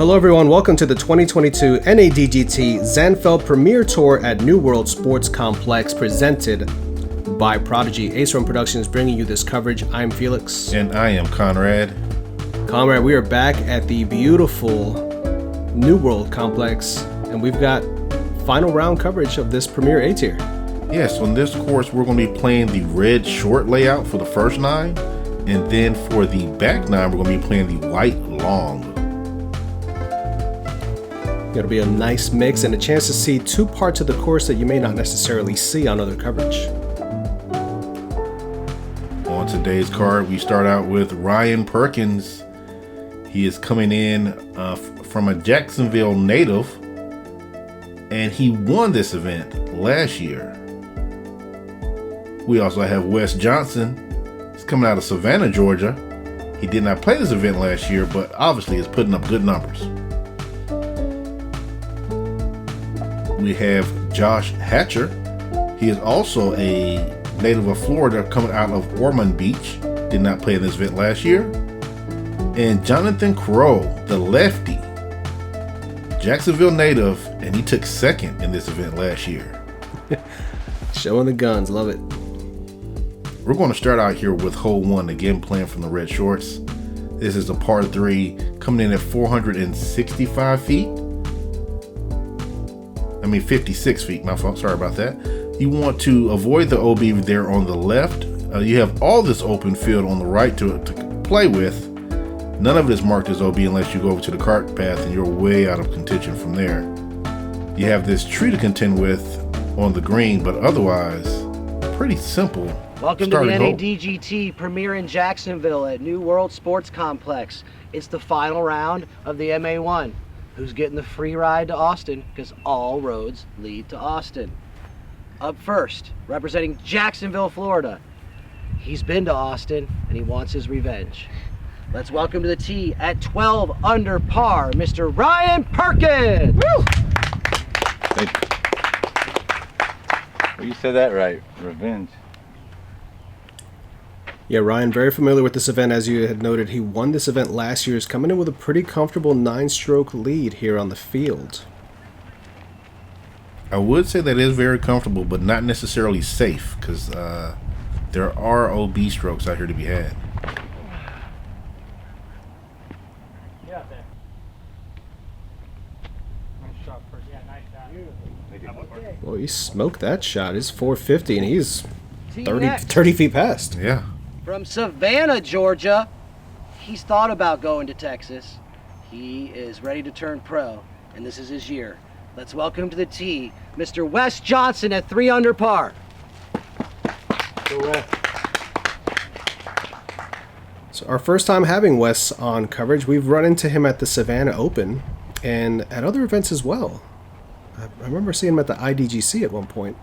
Hello everyone, welcome to the 2022 NADGT Zanfel Premier Tour at New World Sports Complex, presented by Prodigy. Run Productions bringing you this coverage. I'm Felix. And I am Conrad. Conrad, we are back at the beautiful New World Complex, and we've got final round coverage of this Premier A tier. Yes, on this course we're going to be playing the red short layout for the first 9, and then for the back 9 we're going to be playing the white long. It'll be a nice mix and a chance to see two parts of the course that you may not necessarily see on other coverage. On today's card, we start out with Ryan Perkins. He is coming in from a Jacksonville native, and he won this event last year. We also have Wes Johnson. He's coming out of Savannah, Georgia. He did not play this event last year, but obviously is putting up good numbers. We have Josh Hatcher. He is also a native of Florida, coming out of Ormond Beach. Did not play in this event last year. And Jonathan Crowe, the lefty, Jacksonville native, and he took second in this event last year. Showing the guns, love it. We're going to start out here with hole 1, again playing from the red shorts. This is a par 3, coming in at 465 feet. 56 feet, my fault, sorry about that. You want to avoid the OB there on the left. You have all this open field on the right to play with. None of it is marked as OB unless you go over to the cart path, and you're way out of contention from there. You have this tree to contend with on the green, but otherwise, pretty simple. Welcome to the NADGT Premier in Jacksonville at New World Sports Complex. It's the final round of the MA1. Who's getting the free ride to Austin? Because all roads lead to Austin. Up first, representing Jacksonville, Florida. He's been to Austin and he wants his revenge. Let's welcome to the tee at 12 under par, Mr. Ryan Perkins. Woo! Well, you said that right. Revenge. Yeah, Ryan, very familiar with this event. As you had noted, he won this event last year. He's coming in with a pretty comfortable 9-stroke lead here on the field. I would say that is very comfortable, but not necessarily safe, because there are OB strokes out here to be had. Get out there. Nice shot, first. Yeah, nice shot. Well, he smoked that shot. It's 450, and he's 30 feet past. Yeah. From Savannah, Georgia, he's thought about going to Texas. He is ready to turn pro, and this is his year. Let's welcome to the tee, Mr. Wes Johnson at 3 under par. Go Wes. So our first time having Wes on coverage. We've run into him at the Savannah Open and at other events as well. I remember seeing him at the IDGC at one point.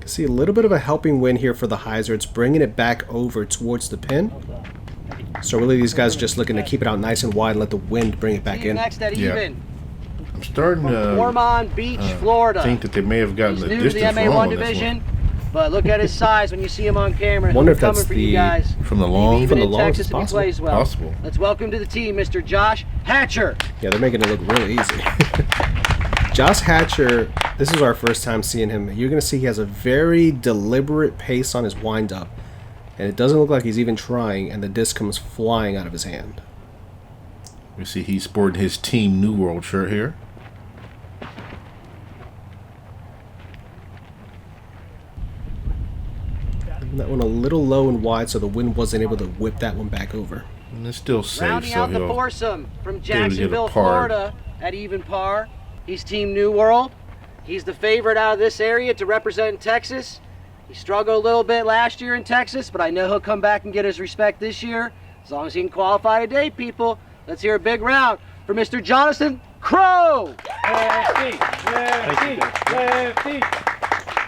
See a little bit of a helping wind here for the hyzer. It's bringing it back over towards the pin. So really these guys are just looking to keep it out nice and wide and let the wind bring it back in. Next at even. I'm starting to Ormond Beach, Florida. think that they may have gotten the He's new distance to the wrong MA1 on this division, one. but look at his size when you see him on camera. Wonder if He's coming that's for you guys. From the long, Even from the in long, Texas it's if he possible. plays well. Possible. Let's welcome to the team, Mr. Josh Hatcher. Yeah, they're making it look really easy. Josh Hatcher, this is our first time seeing him. You're going to see he has a very deliberate pace on his wind-up. And it doesn't look like he's even trying, and the disc comes flying out of his hand. We see he's sporting his Team New World shirt here. That one a little low and wide, so the wind wasn't able to whip that one back over. And it's still safe, Rounding so out the he'll foursome from be able to get a Jacksonville, par. Florida at even par. He's Team New World. He's the favorite out of this area to represent Texas. He struggled a little bit last year in Texas, but I know he'll come back and get his respect this year, as long as he can qualify today, people. Let's hear a big round for Mr. Jonathan Crowe. Lefty, lefty, lefty.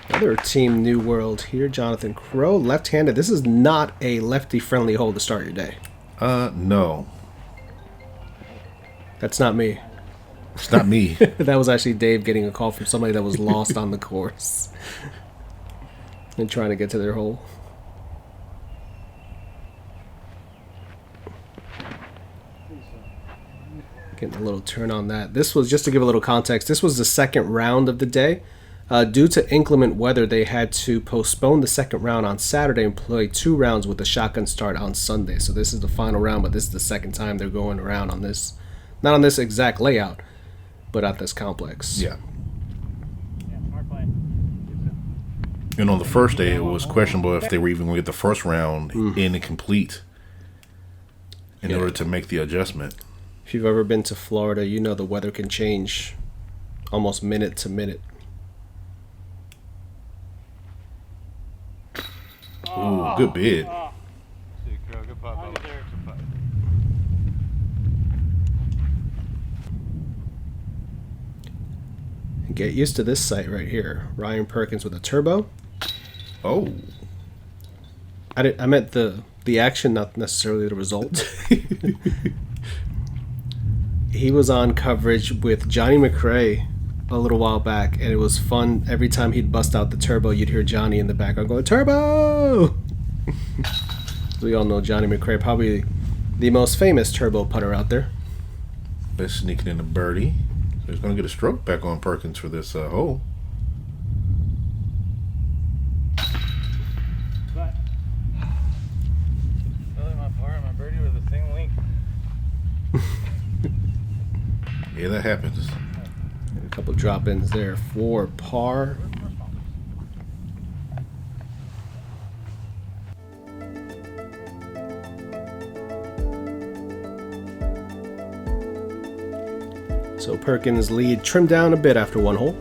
Another Team New World here, Jonathan Crowe, left-handed. This is not a lefty-friendly hole to start your day. No. That's not me. It's not me. That was actually Dave getting a call from somebody that was lost on the course. and trying to get to their hole. Getting a little turn on that. This was, just to give a little context, this was the second round of the day. Due to inclement weather, they had to postpone the second round on Saturday and play 2 rounds with a shotgun start on Sunday. So this is the final round, but this is the second time they're going around on this. Not on this exact layout, but at this complex. Yeah. Yeah, smart play. And on the first day, it was questionable if they were even going to get the first round in and complete in order to make the adjustment. If you've ever been to Florida, you know the weather can change almost minute to minute. Ooh, good bid. See, Crowe, good putt, On Bubba. there. Good putt. Get used to this sight right here. Ryan Perkins with a turbo. Oh, I meant the action, not necessarily the result. He was on coverage with Johnny McRae a little while back, and it was fun. Every time he'd bust out the turbo, you'd hear Johnny in the background going, "Turbo!" We all know Johnny McRae, probably the most famous turbo putter out there. that's sneaking in a birdie. So he's going to get a stroke back on Perkins for this hole. But Really, my par and my birdie were the same length. Yeah, that happens. A couple drop-ins there for par. So Perkins' lead trimmed down a bit after one hole.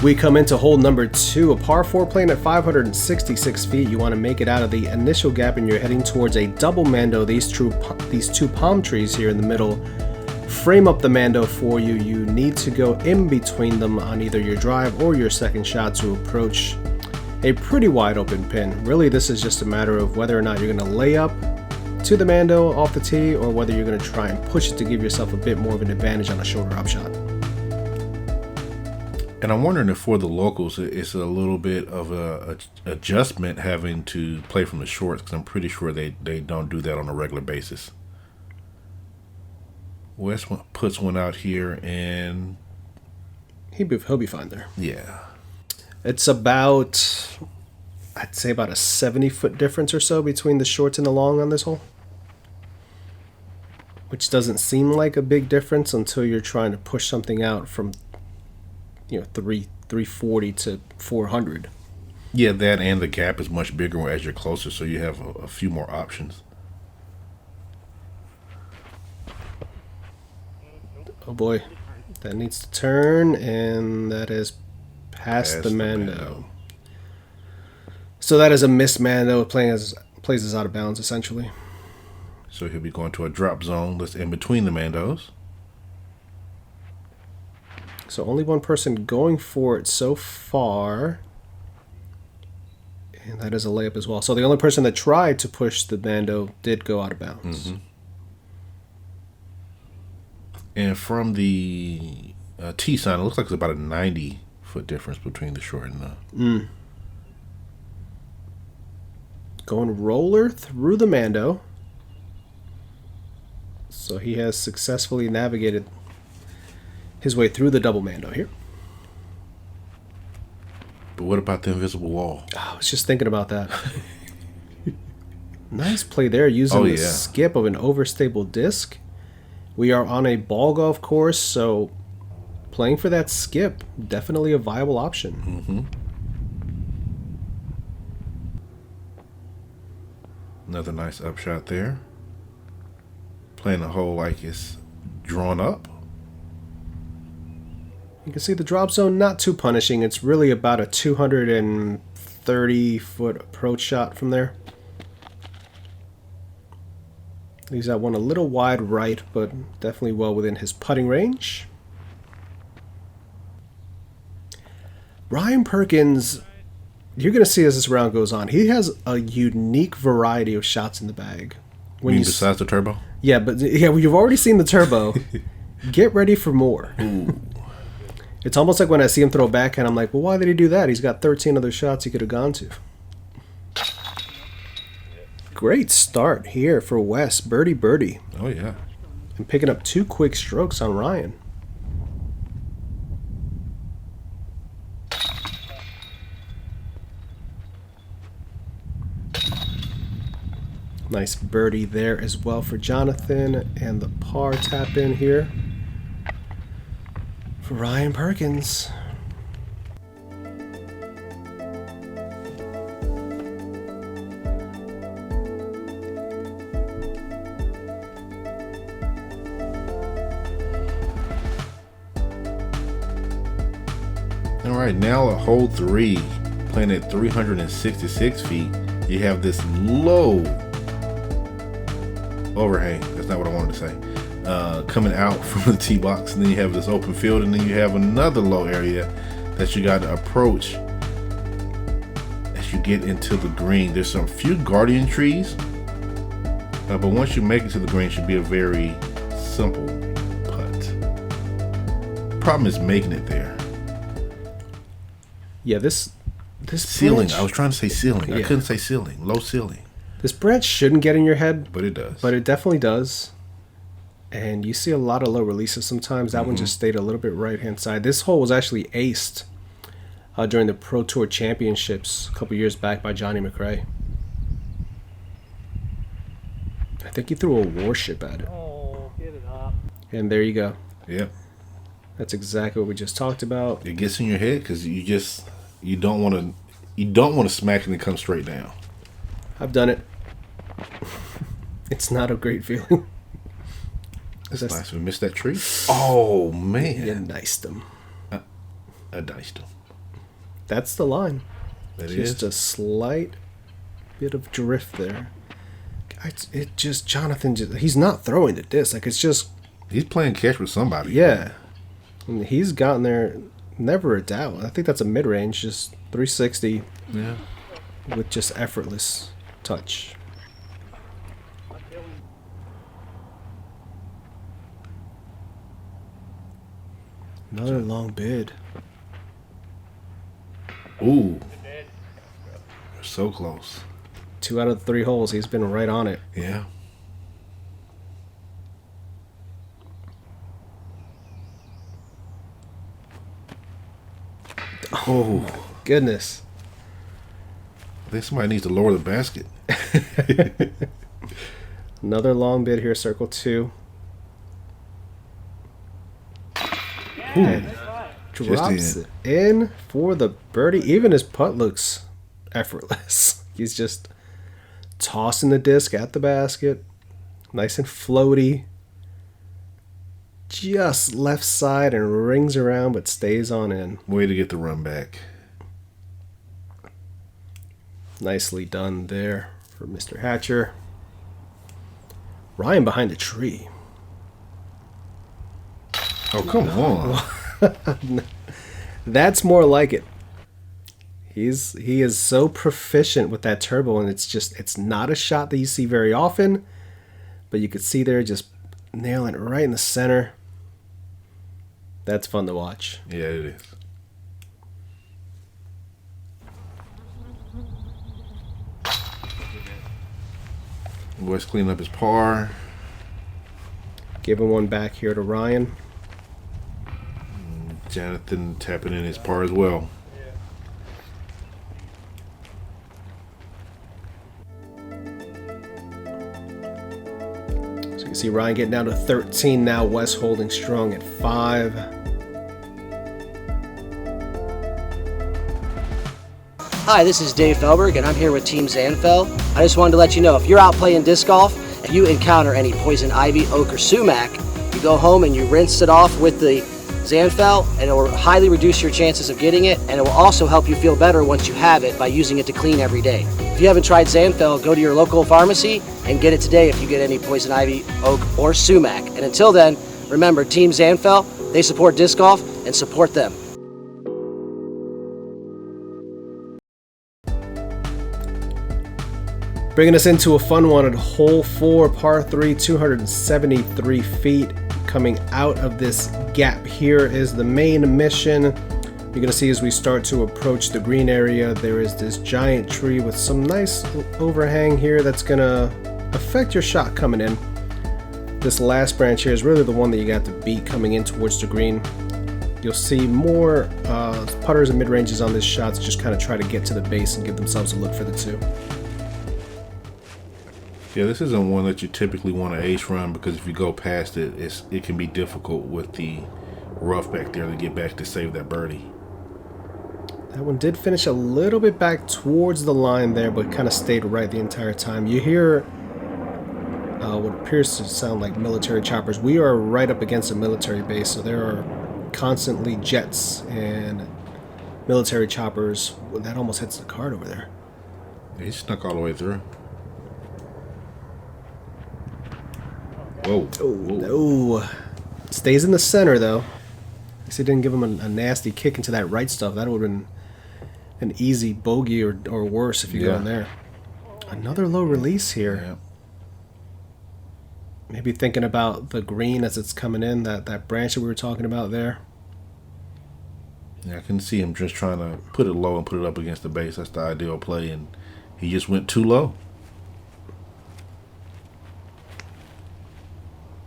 We come into hole number 2, a par 4 playing at 566 feet. You want to make it out of the initial gap and you're heading towards a double mando. These 2 palm trees here in the middle frame up the mando for you. You need to go in between them on either your drive or your second shot to approach a pretty wide open pin. Really, this is just a matter of whether or not you're going to lay up to the mando off the tee or whether you're going to try and push it to give yourself a bit more of an advantage on a shorter up shot. And I'm wondering if for the locals, it's a little bit of a adjustment having to play from the shorts, because I'm pretty sure they don't do that on a regular basis. Wes puts one out here, and He'll be fine there. yeah. It's about, I'd say about a 70-foot difference or so between the shorts and the long on this hole. Which doesn't seem like a big difference until you're trying to push something out from 340 to 400. Yeah, that and the gap is much bigger as you're closer, so you have a few more options. Oh boy, that needs to turn, and that is past the mando. So that is a missed mando. Plays us out of bounds essentially. So he'll be going to a drop zone that's in between the mandos. So only one person going for it so far. And that is a layup as well. So the only person that tried to push the mando did go out of bounds. Mm-hmm. And from the T sign, it looks like it's about a 90-foot difference between the short and the... Going roller through the mando. So he has successfully navigated his way through the double mando here. But what about the invisible wall? I was just thinking about that. Nice play there using the skip of an overstable disc. We are on a ball golf course, so playing for that skip, definitely a viable option. Mm-hmm. Another nice upshot there. Playing the hole like it's drawn up. You can see the drop zone not too punishing. It's really about a 230-foot approach shot from there. Leaves that one a little wide right, but definitely well within his putting range. Ryan Perkins, you're going to see as this round goes on, he has a unique variety of shots in the bag. When you besides the turbo? Yeah, but you've already seen the turbo. Get ready for more. Ooh. It's almost like when I see him throw a backhand, I'm like, well, why did he do that? He's got 13 other shots he could have gone to. Great start here for Wes. Birdie. Oh, yeah. And picking up 2 quick strokes on Ryan. Nice birdie there as well for Jonathan. And the par tap in here for Ryan Perkins. All right, now at hole 3, playing at 366 feet, you have this low overhang. That's not what I wanted to say. Coming out from the tee box, and then you have this open field, and then you have another low area that you got to approach as you get into the green. There's some few guardian trees, but once you make it to the green, it should be a very simple putt. Problem is making it there. Yeah, this Ceiling. branch, I was trying to say ceiling. I Yeah. couldn't say ceiling. Low ceiling. this branch shouldn't get in your head, But it does. but it definitely does. And you see a lot of low releases sometimes. That one just stayed a little bit right-hand side. This hole was actually aced during the Pro Tour Championships a couple years back by Johnny McRae. I think he threw a warship at it. Oh, get it up. And there you go. Yep. That's exactly what we just talked about. It gets in your head because you don't want to smack it and come straight down. I've done it. It's not a great feeling. That's nice. We missed that tree. Oh man, You niced them. I diced him. That's the line. That Just is. a slight bit of drift there. Jonathan, he's not throwing the disc. Like, it's just, He's playing catch with somebody. yeah. And he's gotten there, never a doubt. I think that's a mid-range, just 360 Yeah. with just effortless touch. Another long bid. Ooh. So close. 2 out of the 3 holes, he's been right on it. Yeah. Oh, Goodness. I think somebody needs to lower the basket. Another long bid here, circle 2. And drops in. it in for the birdie. Even his putt looks effortless. He's just tossing the disc at the basket. Nice and floaty. Just left side and rings around but stays on in. Way to get the run back. Nicely done there for Mr. Hatcher. Ryan behind the tree. Oh, come on. That's more like it. He is so proficient with that turbo, and it's not a shot that you see very often, but you could see there just nailing it right in the center. That's fun to watch. Yeah, it is. Boy's cleaning up his par. Giving one back here to Ryan. Jonathan tapping in his par as well. So you can see Ryan getting down to 13 now. Wes holding strong at 5. Hi, this is Dave Felberg, and I'm here with Team Zanfel. I just wanted to let you know, if you're out playing disc golf and you encounter any poison ivy, oak, or sumac, you go home and you rinse it off with the Zanfel, and it will highly reduce your chances of getting it, and it will also help you feel better once you have it by using it to clean every day. If you haven't tried Zanfel, go to your local pharmacy and get it today if you get any poison ivy, oak, or sumac. And until then, remember, Team Zanfel, they support disc golf, and support them. Bringing us into a fun one at hole 4, par 3, 273 feet. Coming out of this gap here is the main mission. You're going to see as we start to approach the green area, there is this giant tree with some nice overhang here that's going to affect your shot coming in. This last branch here is really the one that you got to beat coming in towards the green. You'll see more putters and mid-ranges on this shot to just kind of try to get to the base and give themselves a look for the 2. Yeah, this isn't one that you typically want to ace run because if you go past it, it can be difficult with the rough back there to get back to save that birdie. That one did finish a little bit back towards the line there, but kind of stayed right the entire time. You hear what appears to sound like military choppers. We are right up against a military base, so there are constantly jets and military choppers. That almost hits the card over there. He snuck all the way through. Whoa. Oh, no. Stays in the center, though. At least it didn't give him a nasty kick into that right stuff. That would have been an easy bogey or worse if you go in there. Another low release here. Yeah. Maybe thinking about the green as it's coming in, that branch that we were talking about there. Yeah, I can see him just trying to put it low and put it up against the base. That's the ideal play, and he just went too low.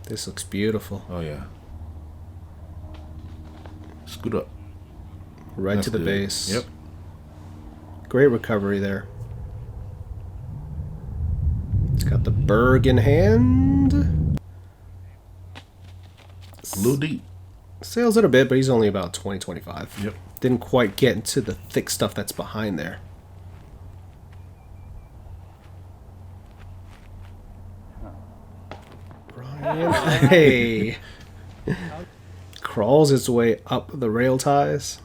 This looks beautiful. Oh, yeah. Scoot up. Right That's to the good. base. Yep. Great recovery there. It's got the Berg in hand. A little deep. Sails it a bit, but he's only about 20-25. Yep. Didn't quite get into the thick stuff that's behind there. Ryan, hey. Crawls its way up the rail ties.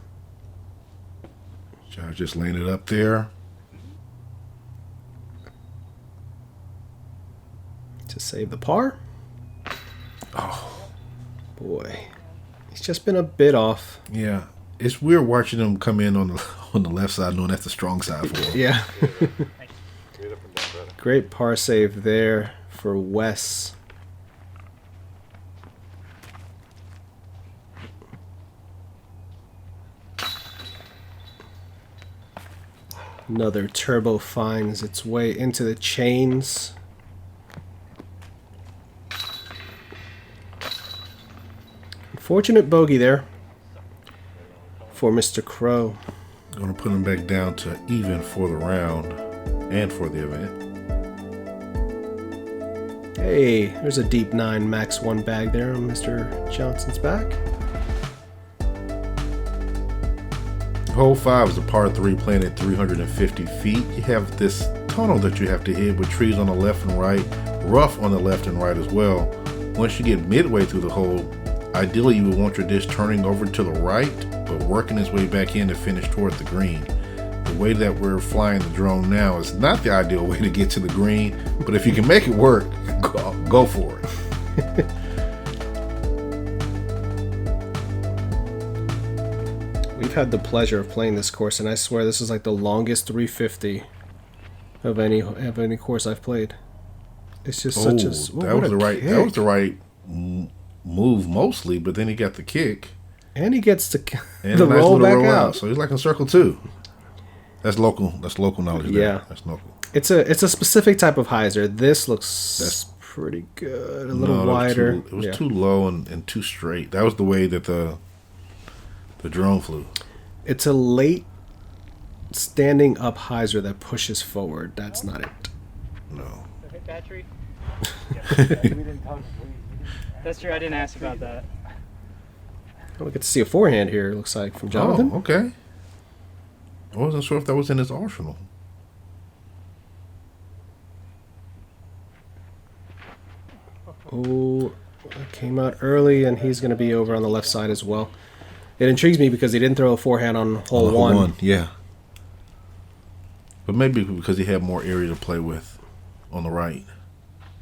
Josh just laying it up there. To save the par. Oh, boy. He's just been a bit off. Yeah. It's weird watching him come in on the left side, knowing that's the strong side for him. Yeah. Great par save there for Wes. Another turbo finds its way into the chains. Unfortunate bogey there for Mr. Crowe. Going to put him back down to even for the round and for the event. Hey, there's a deep 9 max 1 bag there on Mr. Johnson's back. Hole 5 is a par 3 playing at 350 feet. You have this tunnel that you have to hit with trees on the left and right, rough on the left and right as well. Once you get midway through the hole, ideally you would want your disc turning over to the right, but working its way back in to finish toward the green. The way that we're flying the drone now is not the ideal way to get to the green, but if you can make it work, go for it. We've had the pleasure of playing this course, and I swear this is like the longest 350 of any course I've played. It's just such a that was the right move mostly, but then he got the kick and he gets the and the a nice roll little back out. So he's like in circle 2. That's local. That's local knowledge. There. Yeah, that's local. It's a specific type of hyzer. This looks pretty good. A little wider. It was too low and too straight. That was the way that the drone flew. It's a late standing up hyzer that pushes forward. That's not it. No. The hit battery? That's true. I didn't ask about that. Oh, we get to see a forehand here. It looks like from Jonathan. Oh, okay. I wasn't sure if that was in his arsenal. Oh, that came out early, and he's going to be over on the left side as well. It intrigues me because he didn't throw a forehand on hole one. Yeah. But maybe because he had more area to play with on the right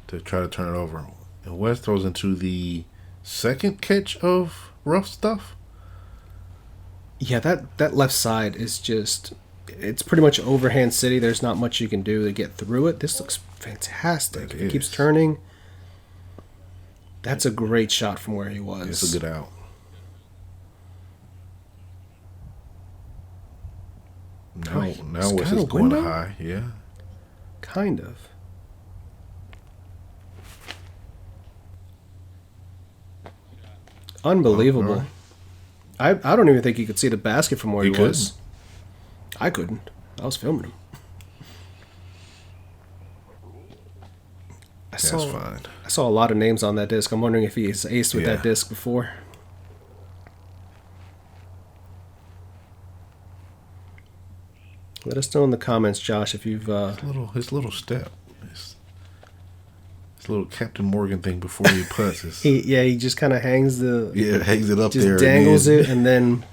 to try to turn it over. And West throws into the second catch of rough stuff. Yeah, that left side is just it's pretty much overhand city. There's not much you can do to get through it. This looks fantastic. It keeps turning. That's a great shot from where he was. It's a good out. Now Wes is going high. Yeah. Kind of. Unbelievable. I don't even think you could see the basket from where he was. I couldn't. I was filming him. That's fine. I saw a lot of names on that disc. I'm wondering if he's aced with that disc before. Let us know in the comments, Josh, if you've... His little step. His little Captain Morgan thing before he putts. He just kind of hangs the... Yeah, hangs it up just there. Just dangles it and then,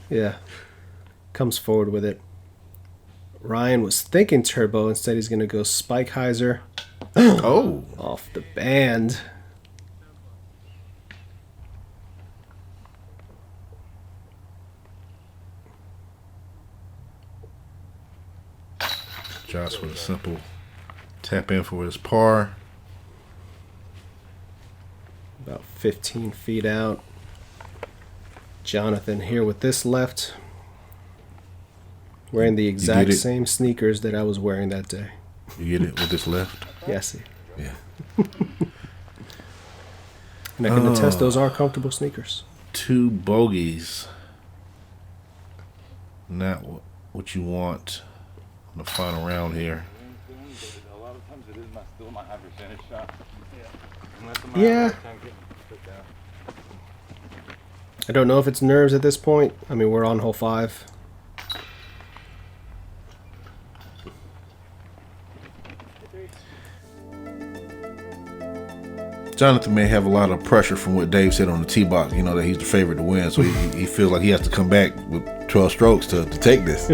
comes forward with it. Ryan was thinking turbo. Instead, he's going to go spike hyzer. Oh. Off the band. Josh with a simple tap in for his par. About 15 feet out. Jonathan here with this left. Wearing the exact same sneakers that I was wearing that day. You get it with this left? Yes. Yeah. And I can attest those are comfortable sneakers. 2 bogeys. Not what you want on the final round here. A lot of times it is still my high percentage shot. Yeah. I don't know if it's nerves at this point. I mean, we're on hole 5. Jonathan may have a lot of pressure from what Dave said on the tee box, that he's the favorite to win, so he feels like he has to come back with 12 strokes to take this.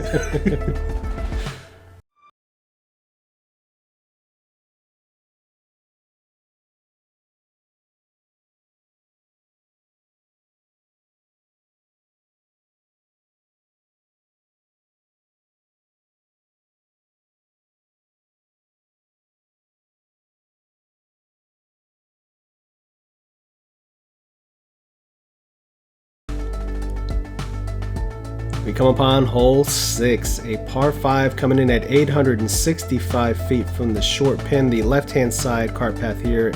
We come upon hole 6, a par 5 coming in at 865 feet from the short pin. The left-hand side cart path here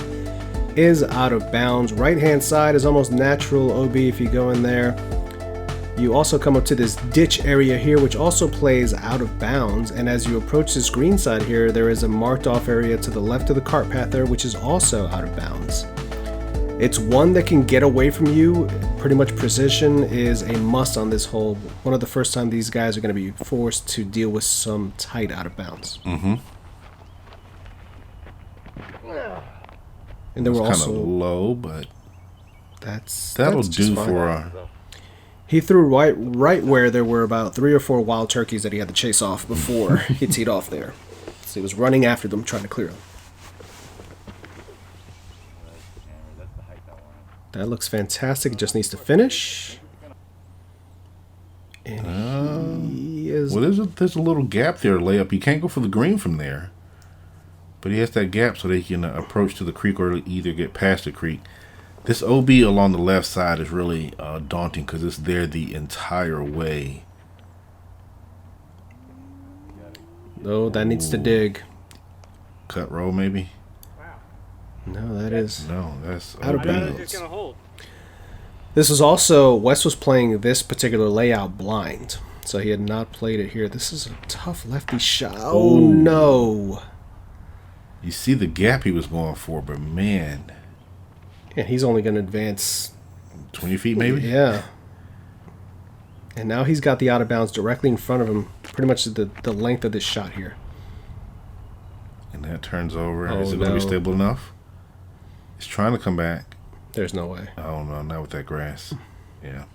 is out of bounds. Right-hand side is almost natural OB if you go in there. You also come up to this ditch area here, which also plays out of bounds. And as you approach this green side here, there is a marked off area to the left of the cart path there, which is also out of bounds. It's one that can get away from you. Pretty much precision is a must on this hole. One of the first time these guys are going to be forced to deal with some tight out of bounds. Mm-hmm. And then we're also kind of low, but that'll do for He threw right where there were about 3 or 4 wild turkeys that he had to chase off before he teed off there. So he was running after them, trying to clear them. That looks fantastic. It just needs to finish. And he is... Well, there's a little gap there, layup. You can't go for the green from there. But he has that gap so they can approach to the creek or either get past the creek. This OB along the left side is really daunting because it's there the entire way. Oh, that needs to dig. Cut row, maybe? No, that's out of bounds. This was also, Wes was playing this particular layout blind, so he had not played it here. This is a tough lefty shot. Oh no! You see the gap he was going for, but man. And he's only going to advance 20 feet maybe? Yeah. And now he's got the out of bounds directly in front of him, pretty much the length of this shot here. And that turns over. Is it going to be stable enough? He's trying to come back. There's no way. Oh no, not with that grass. Yeah.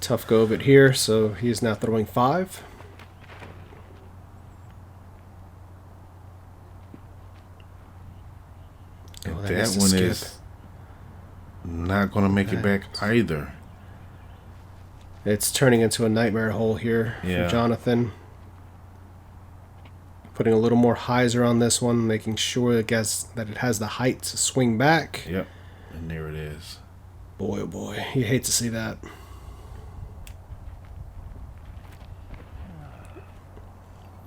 Tough go of it here, so he is now throwing 5. And that one is not going to make it back either. It's turning into a nightmare hole here Yeah. for Jonathan. Putting a little more hyzer on this one, making sure that it has the height to swing back. Yep. And there it is. Boy, oh boy. You hate to see that.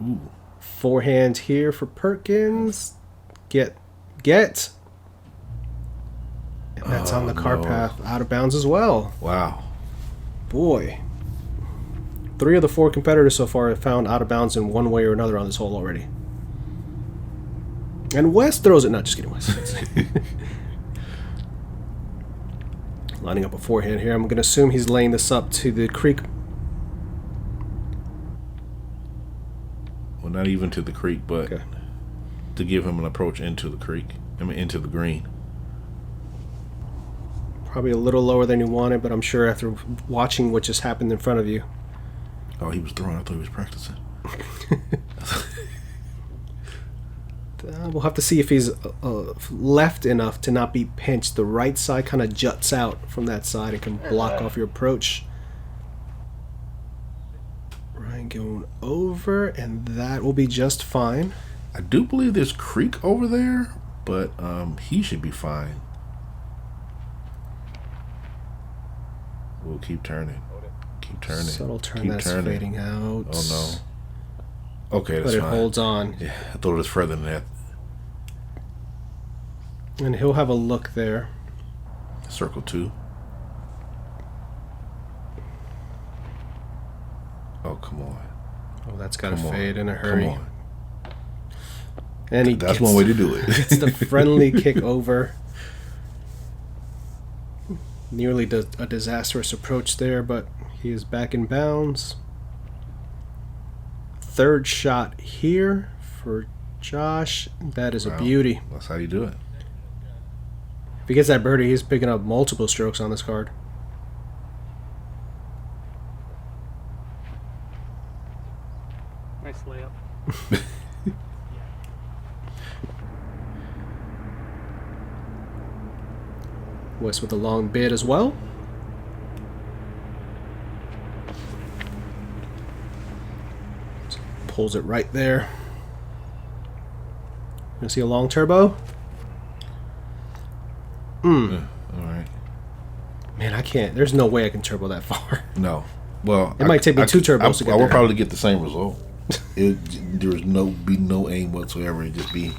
Ooh. Forehand here for Perkins. Get. And that's on the cart path. Out of bounds as well. Wow. Boy. 3 of the 4 competitors so far have found out of bounds in one way or another on this hole already. And Wes throws it. No, just kidding, Wes. Lining up a forehand here. I'm going to assume he's laying this up to the creek. Well, not even to the creek, but Okay. to give him an approach into the creek. I mean, into the green. Probably a little lower than you wanted, but I'm sure after watching what just happened in front of you. Oh, he was throwing. I thought he was practicing. We'll have to see if he's left enough to not be pinched. The right side kind of juts out from that side and can block off your approach. Ryan going over, and that will be just fine. I do believe there's creek over there, but he should be fine. We'll keep turning. Keep turning. Subtle turn keep that's turning. fading out. Oh no. Okay, that's But it fine. holds on. Yeah, I thought it was further than that. And he'll have a look there. Circle 2. Oh, come on. Oh, that's got to Come on. fade in a hurry. Come on. And he That's gets, one way to do it. gets the friendly kick over. Nearly a disastrous approach there, but he is back in bounds. Third shot here for Josh. That is a Wow. beauty. That's how you do it. If he gets that birdie, he's picking up multiple strokes on this card. Nice layup. West with a long bid as well. Pulls it right there. Gonna see a long turbo? Yeah, all right. Man, I can't. There's no way I can turbo that far. No. Well, It might take me 2 turbos to get I there. would probably get the same result. There's no aim whatsoever. It'd just be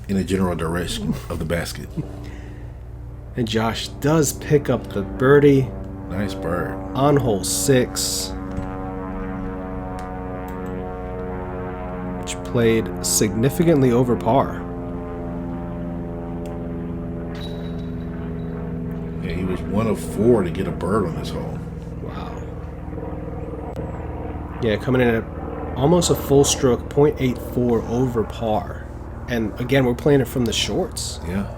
in a general direction of the basket. And Josh does pick up the birdie Nice bird. on hole 6. Which played significantly over par. Yeah, he was 1 of 4 to get a bird on this hole. Wow. Yeah, coming in at almost a full stroke, 0.84 over par. And again, we're playing it from the shorts. Yeah.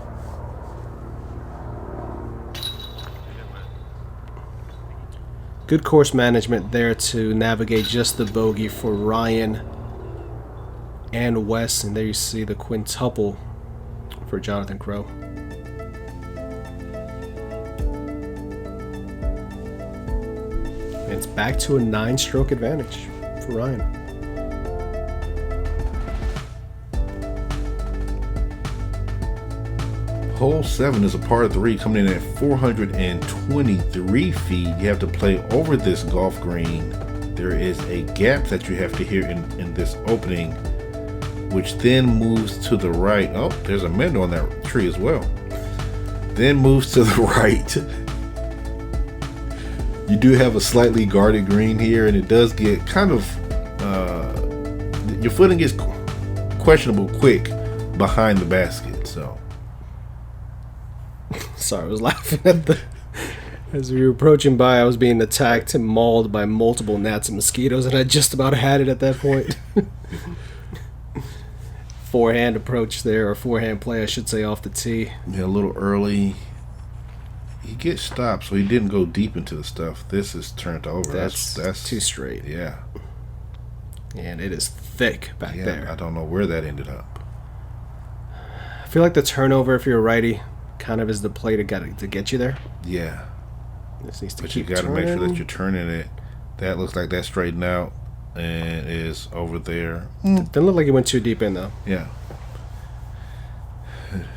Good course management there to navigate just the bogey for Ryan and Wes. And there you see the quintuple for Jonathan Crowe. And it's back to a 9-stroke advantage for Ryan. Hole 7 is a par 3 coming in at 423 feet. You have to play over this golf green. There is a gap that you have to hit in this opening, which then moves to the right. Oh, there's a mend on that tree as well. Then moves to the right. You do have a slightly guarded green here, and it does get kind of your footing gets questionable quick behind the basket. So Sorry, I was laughing at the... As we were approaching by, I was being attacked and mauled by multiple gnats and mosquitoes, and I just about had it at that point. Forehand approach there, or forehand play, I should say, off the tee. yeah, a little early. He gets stopped, so he didn't go deep into the stuff. This is turned over. That's too straight. Yeah, And it is thick back yeah. there. I don't know where that ended up. I feel like the turnover, if you're a righty, kind of is the play to get you there. Yeah, This needs to But you keep got to make sure that turning. you're turning it. That looks like that's straightened out and is over there. Doesn't look like it went too deep in though. Yeah.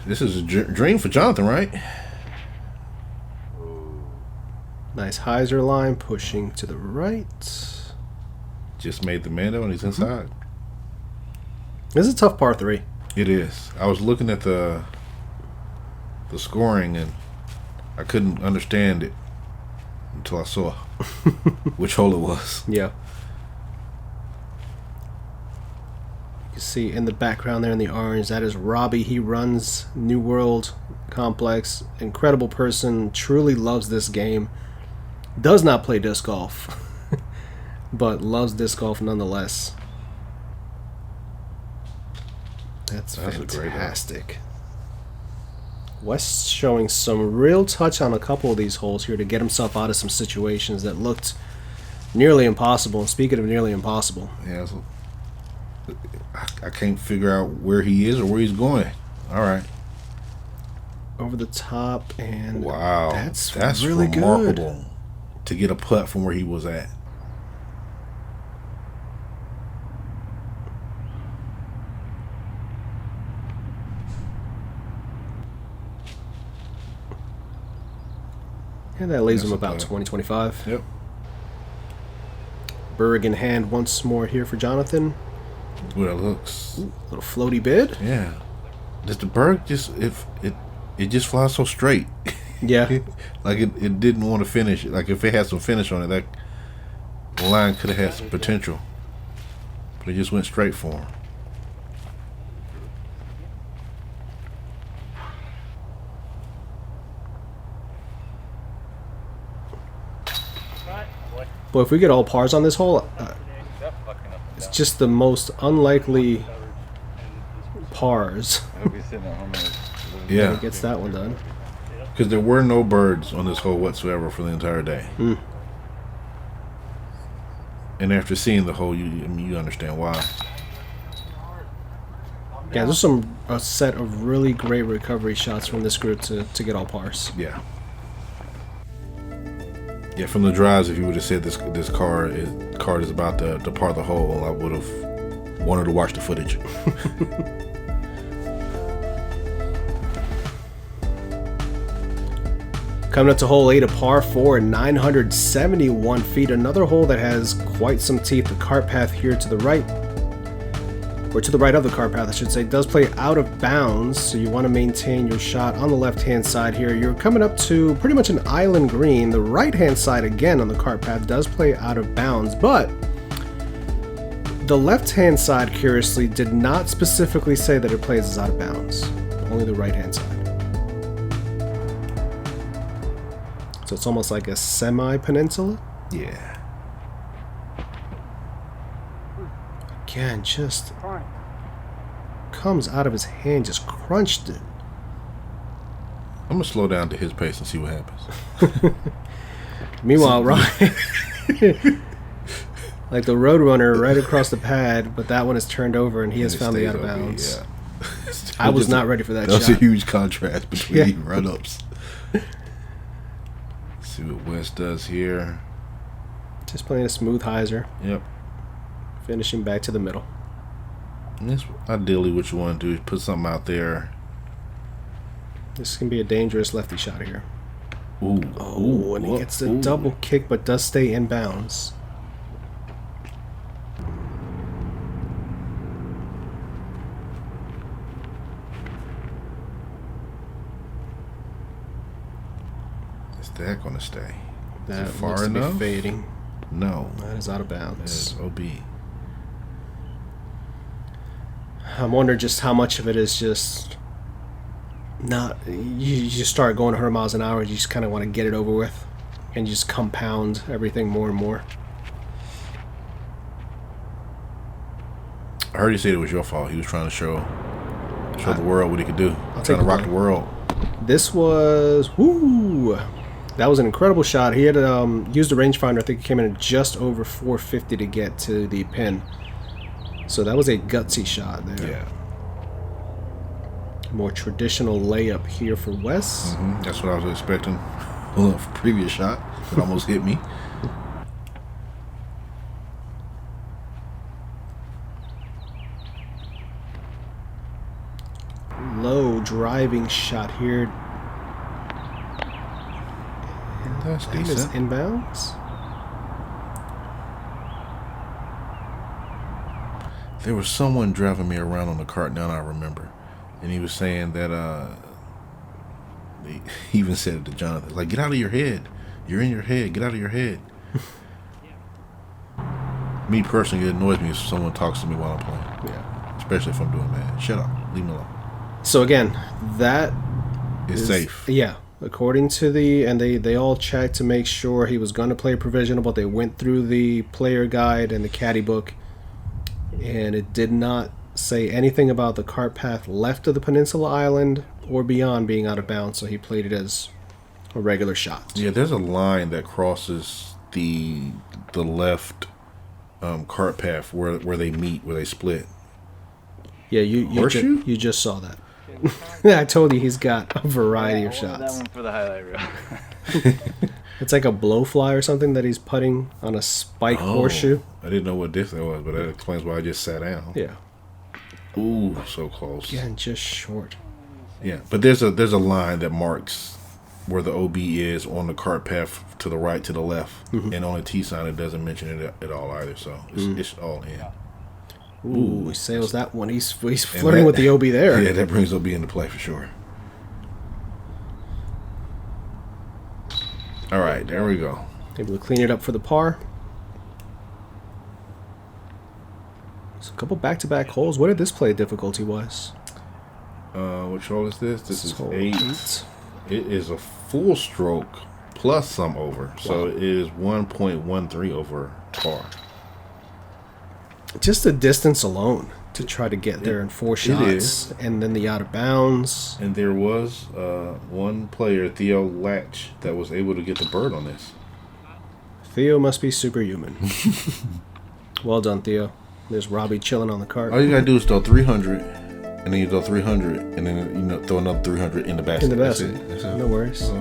This is a dream for Jonathan, right? Nice hyzer line pushing to the right. Just made the Mando and he's inside. This is a tough par 3. It is. I was looking at the scoring and I couldn't understand it until I saw which hole it was. Yeah. You can see in the background there in the orange, that is Robbie. He runs New World Complex. Incredible person. Truly loves this game. Does not play disc golf. But loves disc golf nonetheless. That's a great fantastic. West's showing some real touch on a couple of these holes here to get himself out of some situations that looked nearly impossible. And speaking of nearly impossible, Yeah, so I can't figure out where he is or where he's going. All right. over the top, and Wow. that's really really good. remarkable to get a putt from where he was at. And that leaves That's him a about putt. 20-25. Yep. Berg in hand once more here for Jonathan. Well, it looks. Little floaty bid. Yeah. Does the Berg just it just flies so straight? Yeah. Like it didn't want to finish. Like if it had some finish on it, that line could have had some potential. But it just went straight for him. Boy, if we get all pars on this hole, it's just the most unlikely pars. I hope he's sitting at home. Yeah. He gets that one done. Because there were no birds on this hole whatsoever for the entire day. Mm. And after seeing the hole, you understand why. Yeah, there's a set of really great recovery shots from this group to get all pars. Yeah. Yeah, from the drives, if you would have said this card is about to par the hole, I would have wanted to watch the footage. Coming up to hole 8, a par 4, 971 feet. Another hole that has quite some teeth. The cart path here to the right, or to the right of the cart path, I should say, does play out of bounds. So you want to maintain your shot on the left-hand side here. You're coming up to pretty much an island green. The right-hand side, again, on the cart path does play out of bounds, but the left-hand side, curiously, did not specifically say that it plays as out of bounds. Only the right-hand side. So it's almost like a semi-peninsula. Yeah. Again, just comes out of his hand, just crunched it. I'm going to slow down to his pace and see what happens. Meanwhile, Ryan, like the Roadrunner right across the pad, but that one is turned over and he has And it found the stays out of over, bounds. yeah. I was not ready for that That was a shot. huge contrast between Yeah. run-ups. See what West does here. Just playing a smooth hyzer, Yep. finishing back to the middle. And that's ideally what you want to do is put something out there. This can be a dangerous lefty shot here. Ooh. Oh, and he gets the double kick, but does stay in bounds. Is that going to stay? That far looks to be enough? fading. No. That is out of That bounds. is OB. I'm wondering just how much of it is just not. You just start going 100 miles an hour. You just kind of want to get it over with, and you just compound everything more and more. I heard you say it was your fault. He was trying to show the world what he could do. I'll Trying take to rock the the world. This was that was an incredible shot. He had used a rangefinder. I think it came in at just over 450 to get to the pin. So that was a gutsy shot there. Yeah. More traditional layup here for Wes. That's what I was expecting on the previous shot. It almost hit me. Low driving shot here. That's That is decent. inbounds. There was someone driving me around on the cart now, I remember. And he was saying that, he even said it to Jonathan, like, get out of your head. You're in your head. Get out of your head. Me personally, it annoys me if someone talks to me while I'm playing. Yeah. Especially if I'm doing bad. Shut up. Leave me alone. So again, that It's is safe. Yeah. According to they all checked to make sure he was going to play provisional, but they went through the player guide and the caddy book, and it did not say anything about the cart path left of the Peninsula Island or beyond being out of bounds, so he played it as a regular shot. Yeah, there's a line that crosses the left cart path where they meet, where they split. Yeah, you Horseshoe? you just saw that. I told you he's got a variety of I wanted that shots. one for the highlight reel. It's like a blowfly or something that he's putting on a spike horseshoe. I didn't know what this was, but that explains why I just sat down. Yeah. Ooh, so close. Again, just short. Yeah, but there's a line that marks where the OB is on the cart path to the right, to the left, and on the T sign it doesn't mention it at all either. So it's all in. Ooh, he sails that one. He's flirting with the OB there. Yeah, that brings OB into play for sure. All right, there we go. Able to clean it up for the par. So a couple back-to-back holes. What did this play difficulty-wise? Which hole is this? This is hole 8. It is a full stroke plus some over, so it is 1.13 over par. Just the distance alone to try to get there in 4 shots. is. And then the out of bounds. And there was one player, Theo Latch, that was able to get the bird on this. Theo must be superhuman. Well done, Theo. There's Robbie chilling on the cart. All you gotta do is throw 300, and then you throw 300, and then throw another 300 in the basket. In the That's basket. it. That's it. No worries.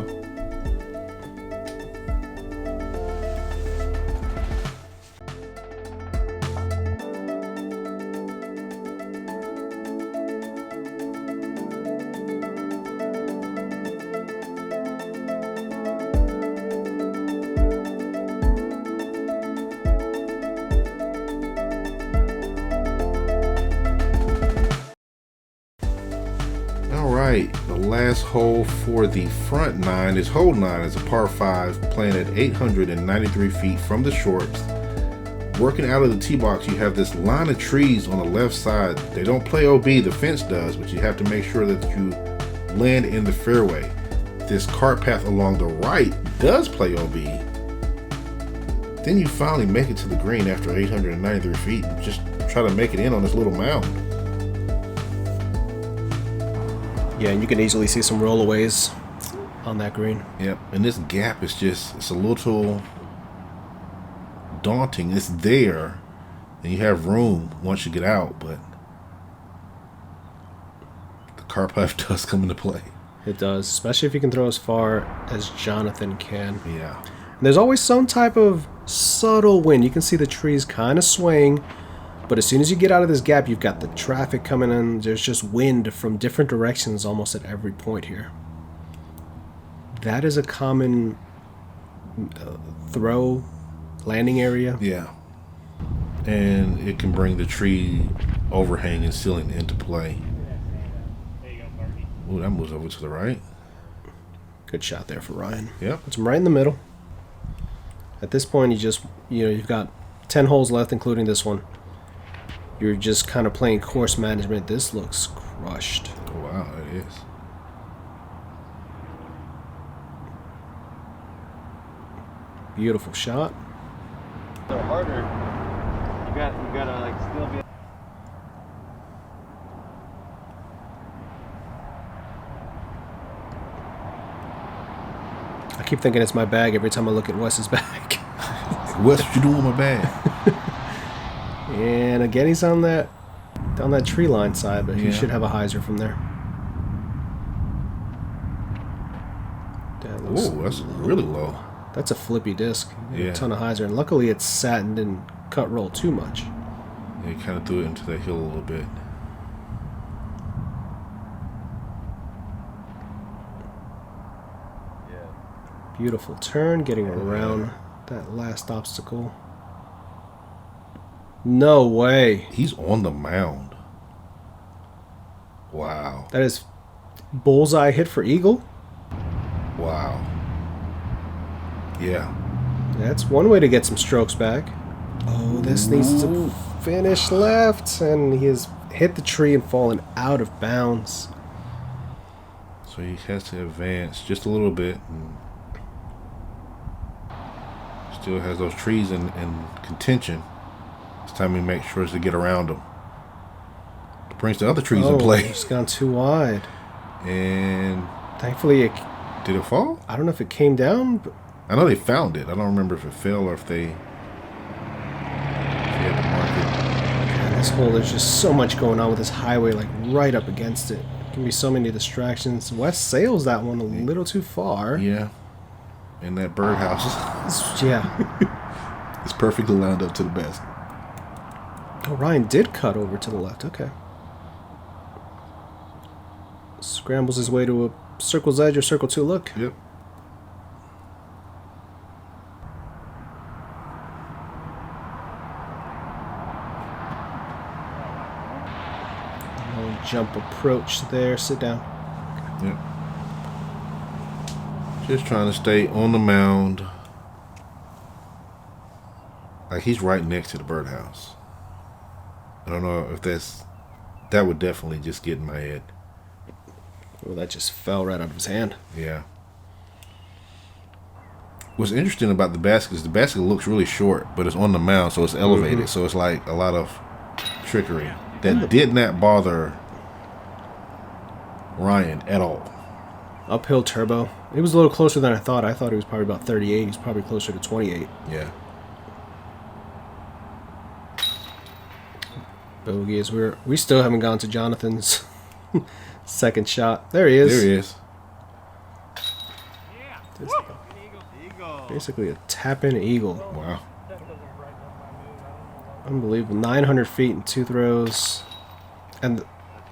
Alright, the last hole for the front 9 is hole 9. It's a par 5 playing at 893 feet from the shorts. Working out of the tee box, you have this line of trees on the left side. They don't play OB, the fence does, but you have to make sure that you land in the fairway. This cart path along the right does play OB. Then you finally make it to the green after 893 feet and just try to make it in on this little mound. Yeah, and you can easily see some rollaways on that green. Yep, and this gap is it's a little daunting. It's there, and you have room once you get out, but the cart path does come into play. It does, especially if you can throw as far as Jonathan can. Yeah. And there's always some type of subtle wind. You can see the trees kind of swaying, but as soon as you get out of this gap, you've got the traffic coming in. There's just wind from different directions almost at every point here. That is a common throw landing area. Yeah. And it can bring the tree overhang and ceiling into play. There you go, Perky. Ooh, that moves over to the right. Good shot there for Ryan. Yep. Puts him right in the middle. At this point, you've got 10 holes left, including this one. You're just kind of playing course management. This looks crushed. Oh, wow, it is. Beautiful shot. So harder. You gotta like still be. I keep thinking it's my bag every time I look at Wes's bag. Wes, what you doing with my bag? And again, he's on that tree line side, but he Yeah. should have a hyzer from there. That looks Ooh, that's really low. That's a flippy disc. Yeah. A ton of hyzer. And luckily it sat and didn't cut roll too much. Yeah, he kind of threw it into that hill a little bit. Yeah. Beautiful turn, getting around that last obstacle. No way. He's on the mound. Wow. That is bullseye hit for eagle. Wow. Yeah. That's one way to get some strokes back. Oh, this needs to finish left, and he has hit the tree and fallen out of bounds. So he has to advance just a little bit. And still has those trees in contention. It's time he makes sure to get around them. Brings the other trees in play. It's gone too wide. And Thankfully, did it fall? I don't know if it came down, but I know they found it. I don't remember if it fell or if they had to mark it. man, this hole, there's just so much going on with this highway, like right up against it. There can be so many distractions. West sails that one a little too far. Yeah. And that birdhouse Yeah. is perfectly lined up to the basket. Oh, Ryan did cut over to the left. Okay. Scrambles his way to a circle's edge or circle 2 look. Yep. Jump approach there. Sit down. Yep. Just trying to stay on the mound. Like he's right next to the birdhouse. I don't know if that would definitely just get in my head. Oh, that just fell right out of his hand. Yeah. What's interesting about the basket is the basket looks really short, but it's on the mound, so it's elevated. So it's like a lot of trickery that did not bother Ryan at all. Uphill turbo. It was a little closer than I thought. I thought it was probably about 38. He's probably closer to 28. Yeah. Bogey is we still haven't gone to Jonathan's second shot. There he is. There he is. Basically a tap-in eagle. Wow. Unbelievable. 900 feet in 2 throws. And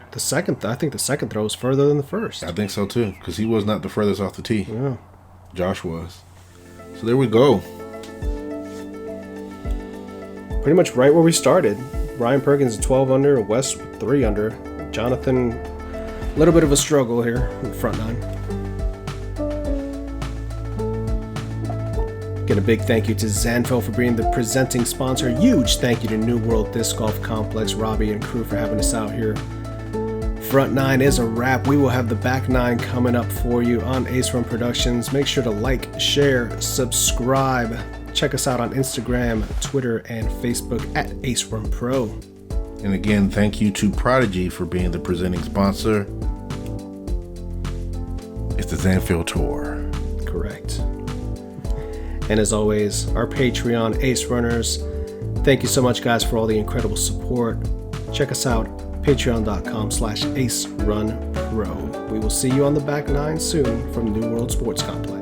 the second, I think the second throw was further than the first. I think so too, because he was not the furthest off the tee. Yeah. Josh was. So there we go. Pretty much right where we started. Ryan Perkins 12 under, West 3 under. Jonathan, a little bit of a struggle here in the front 9. Again, a big thank you to Zanfel for being the presenting sponsor. Huge thank you to New World Disc Golf Complex, Robbie and crew for having us out here. Front 9 is a wrap. We will have the back 9 coming up for you on Run Productions. Make sure to like, share, subscribe. Check us out on Instagram, Twitter, and Facebook at Run Pro. And again, thank you to Prodigy for being the presenting sponsor. It's the Zanfel Tour. Correct. And as always, our Patreon, Ace Runners. Thank you so much, guys, for all the incredible support. Check us out, patreon.com/AceRunPro. We will see you on the back 9 soon from New World Sports Complex.